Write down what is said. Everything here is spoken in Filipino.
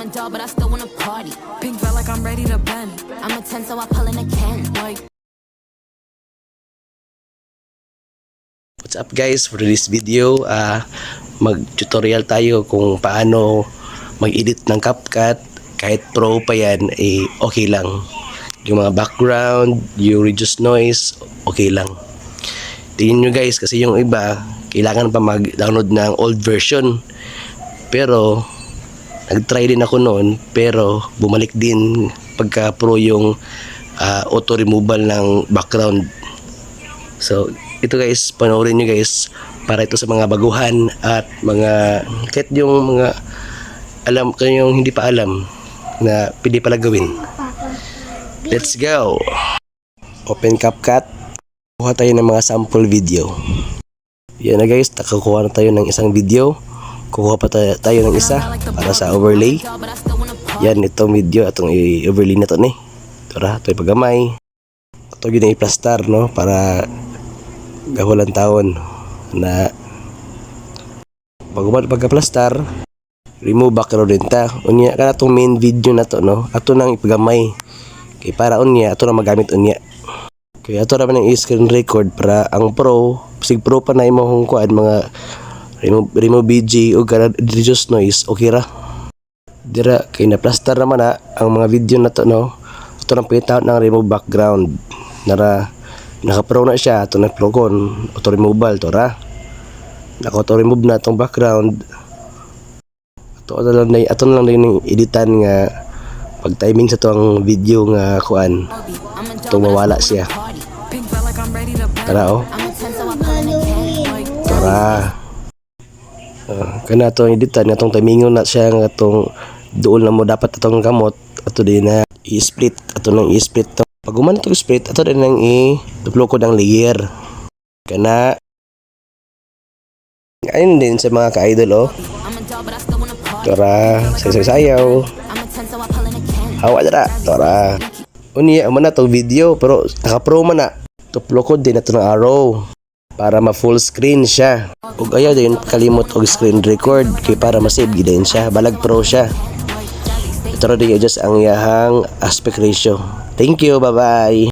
a doll, but I still wanna party. Pink felt like I'm ready to bend. I'm a 10, so I pull in a Ken. Like. What's up guys, for this video mag-tutorial tayo kung paano mag-edit ng CapCut. Kahit pro pa yan, okay lang. Yung mga background, yung reduce noise, okay lang. Tingin nyo guys, kasi yung iba kailangan pa mag-download ng old version. Pero nag-try din ako noon, pero bumalik din pagka pro yung auto removal ng background. So ito guys, panoorin nyo guys, para ito sa mga baguhan at mga kahit yung mga alam kayong hindi pa alam na pwede pala gawin. Let's go! Open CapCut. Kuha tayo ng mga sample video. Yan na guys, nakakuha na tayo ng isang video. Kukuha pa tayo ng isa para sa overlay. Yan, itong video, itong i-overlay na ito ni. Tara, ito ipagamay. Ito yun yung i-plaster, no? Para gahulan taon na pagka-plaster, remove background din ta. Unya kana tong main video na to, no? Ato nang ipagamay. Kay para unya ato na magamit unya. Kaya ato ra man ang screen record para ang pro, sig pro pa na imong kuan mga remove BG o reduce noise, okay ra. Dira kay na plaster naman na ang mga video na to, no? Ato nang pita ng remove background. Nara naka-pro na siya, ato na plugon, auto removal to ra. Naka-auto remove na tong background. Ato na lang yung editan nga pag timing sa tong video nga kuan. Itong mawala siya. Tara oh. Tara. Kana itong editan nga itong timingon na siya nga itong doon na mo dapat itong kamot. Ato din na i-split. Ato nang i-split to. Pag guman itong split, ato din nang i-duplo ko ng layer. Kana ayun din sa mga ka-idol oh. Tara, sayaw. Hawa dara, tara. Unya man na tong video pero naka-pro man na. Tuplo ko din ato ng arrow para ma-full screen siya. Ug ayaw din kalimot og screen record kay para ma-save din siya. Balag pro siya. Ito ra din adjust ang iyahang aspect ratio. Thank you, bye-bye.